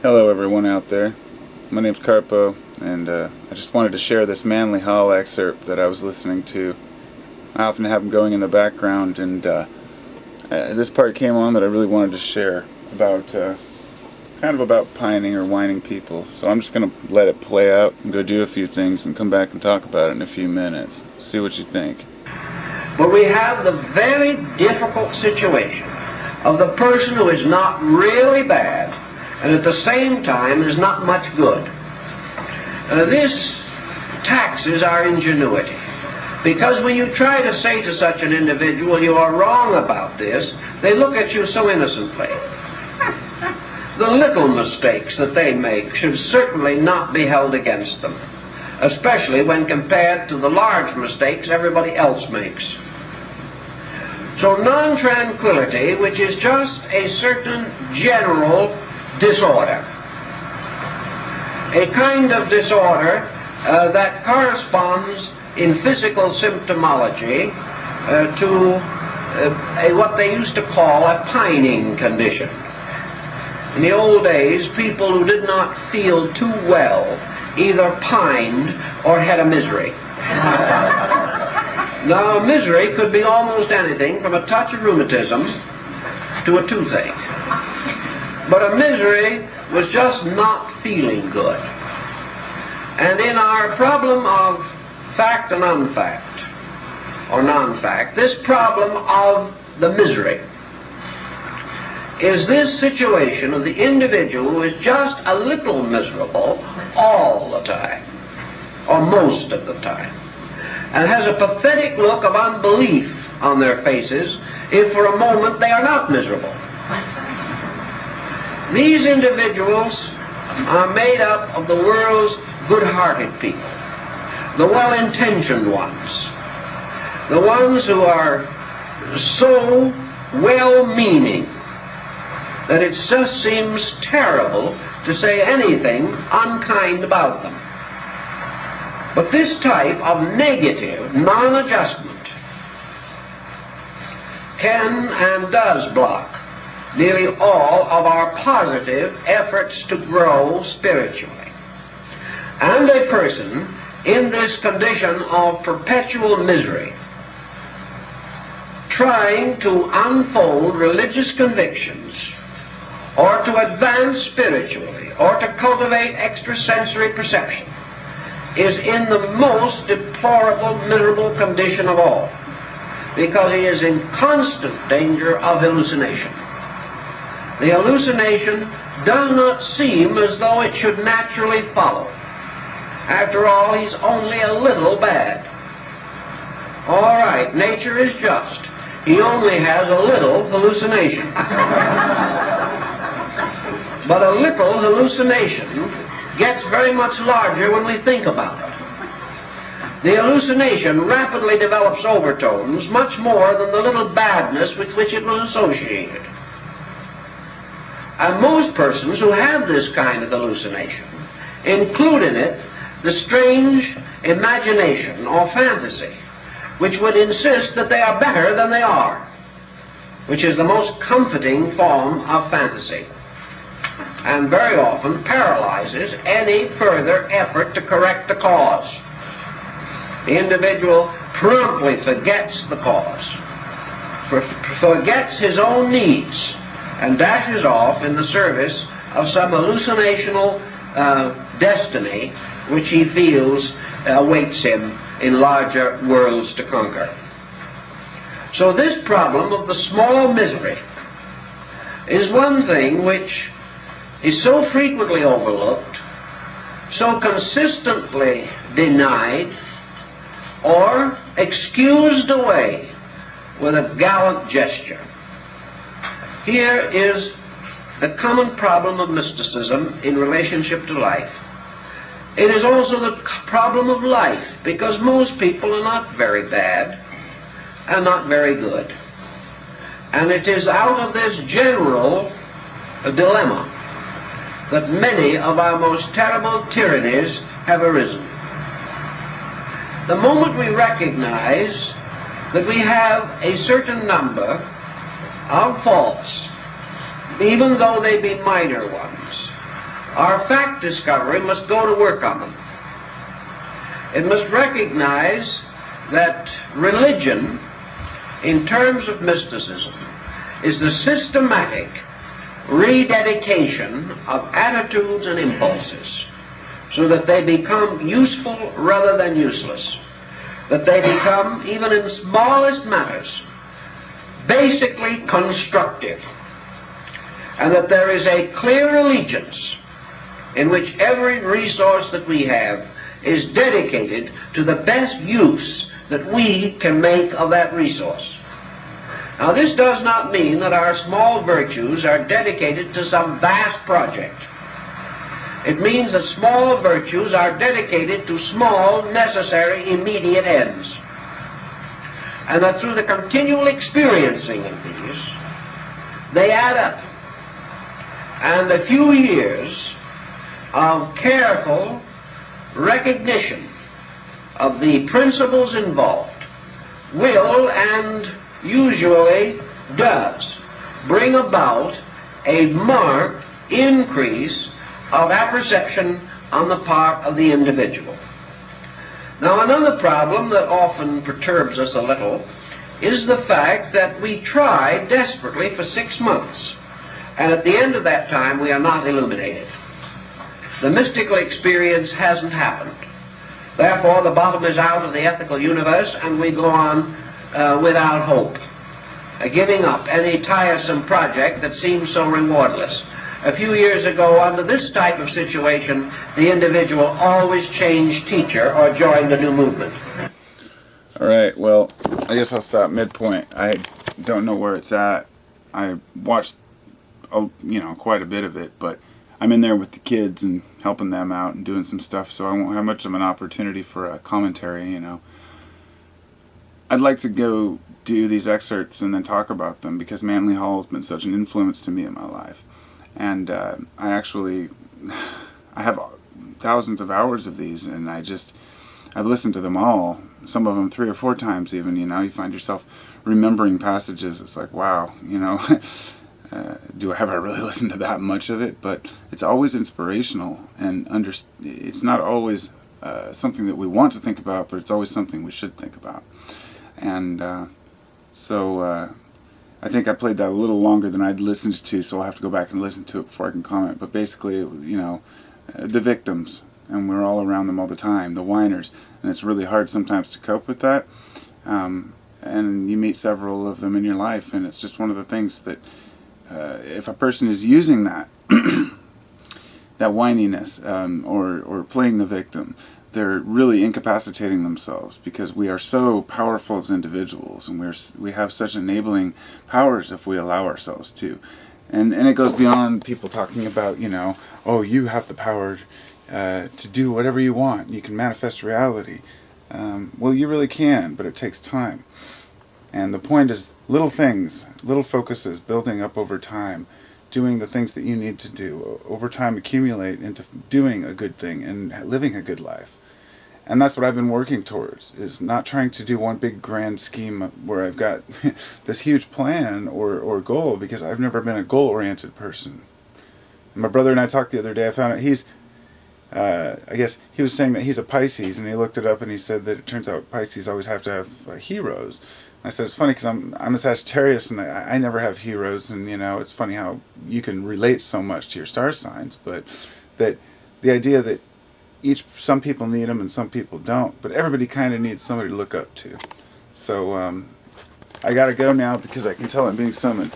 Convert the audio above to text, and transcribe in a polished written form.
Hello everyone out there. My name's Carpo, and I just wanted to share this Manly Hall excerpt that I was listening to. I often have them going in the background, and this part came on that I really wanted to share about, kind of about pining or whining people. So I'm just going to let it play out and go do a few things and come back and talk about it in a few minutes. See what you think. But we have the very difficult situation of the person who is not really bad and at the same time is not much good. This taxes our ingenuity, because when you try to say to such an individual, you are wrong about this, they look at you so innocently. The little mistakes that they make should certainly not be held against them, especially when compared to the large mistakes everybody else makes. So non-tranquility, which is just a certain general disorder, a kind of disorder that corresponds in physical symptomology to what they used to call a pining condition. In the old days, people who did not feel too well either pined or had a misery. Now, misery could be almost anything from a touch of rheumatism to a toothache. But a misery was just not feeling good. And in our problem of fact and unfact, or non-fact, this problem of the misery is this situation of the individual who is just a little miserable all the time, or most of the time, and has a pathetic look of unbelief on their faces if for a moment they are not miserable. These individuals are made up of the world's good-hearted people, the well-intentioned ones, the ones who are so well-meaning that it just seems terrible to say anything unkind about them. But this type of negative non-adjustment can and does block nearly all of our positive efforts to grow spiritually. And a person in this condition of perpetual misery, trying to unfold religious convictions, or to advance spiritually, or to cultivate extrasensory perception, is in the most deplorable, miserable condition of all, because he is in constant danger of hallucination. The hallucination does not seem as though it should naturally follow. After all, he's only a little bad. All right, nature is just. He only has a little hallucination. But a little hallucination gets very much larger when we think about it. The hallucination rapidly develops overtones much more than the little badness with which it was associated. And most persons who have this kind of hallucination include in it the strange imagination or fantasy which would insist that they are better than they are, which is the most comforting form of fantasy, and very often paralyzes any further effort to correct the cause. The individual promptly forgets the cause, forgets his own needs, and dashes off in the service of some hallucinational destiny which he feels awaits him in larger worlds to conquer. So this problem of the small misery is one thing which is so frequently overlooked, so consistently denied, or excused away with a gallant gesture. Here is the common problem of mysticism in relationship to life. It is also the problem of life, because most people are not very bad and not very good. And it is out of this general dilemma that many of our most terrible tyrannies have arisen. The moment we recognize that we have a certain number of faults, even though they be minor ones, our fact discovery must go to work on them. It must recognize that religion, in terms of mysticism, is the systematic rededication of attitudes and impulses so that they become useful rather than useless, that they become, even in smallest matters, basically constructive, and that there is a clear allegiance in which every resource that we have is dedicated to the best use that we can make of that resource. Now, this does not mean that our small virtues are dedicated to some vast project. It means that small virtues are dedicated to small, necessary, immediate ends. And that through the continual experiencing of these, they add up. And a few years of careful recognition of the principles involved will, and usually does, bring about a marked increase of apperception on the part of the individual. Now, another problem that often perturbs us a little is the fact that we try desperately for 6 months, and at the end of that time we are not illuminated. The mystical experience hasn't happened. Therefore, the bottom is out of the ethical universe, and we go on without hope, giving up any tiresome project that seems so rewardless. A few years ago, under this type of situation, the individual always changed teacher or joined a new movement. All right, well, I guess I'll stop midpoint. I don't know where it's at. I watched, quite a bit of it, but I'm in there with the kids and helping them out and doing some stuff, so I won't have much of an opportunity for a commentary, I'd like to go do these excerpts and then talk about them because Manly Hall has been such an influence to me in my life. And I have thousands of hours of these, and I've listened to them all, some of them 3 or 4 times even, you find yourself remembering passages. It's like, wow, have I really listened to that much of it? But it's always inspirational, and it's not always something that we want to think about, but it's always something we should think about. And so I think I played that a little longer than I'd listened to, so I'll have to go back and listen to it before I can comment. But basically, the victims, and we're all around them all the time, the whiners, and it's really hard sometimes to cope with that. And you meet several of them in your life, and it's just one of the things that if a person is using that that whininess or playing the victim, they're really incapacitating themselves, because we are so powerful as individuals, and we have such enabling powers if we allow ourselves to. And it goes beyond people talking about, oh, you have the power to do whatever you want. You can manifest reality. Well, you really can, but it takes time. And the point is little things, little focuses building up over time, doing the things that you need to do over time, accumulate into doing a good thing and living a good life. And that's what I've been working towards, is not trying to do one big grand scheme where I've got this huge plan or goal, because I've never been a goal-oriented person. And my brother and I talked the other day. I found out he's, I guess he was saying that he's a Pisces, and he looked it up and he said that it turns out Pisces always have to have heroes. I said, it's funny because I'm a Sagittarius, and I never have heroes, and it's funny how you can relate so much to your star signs, but that the idea that some people need them and some people don't, but everybody kind of needs somebody to look up to. So I gotta go now because I can tell I'm being summoned.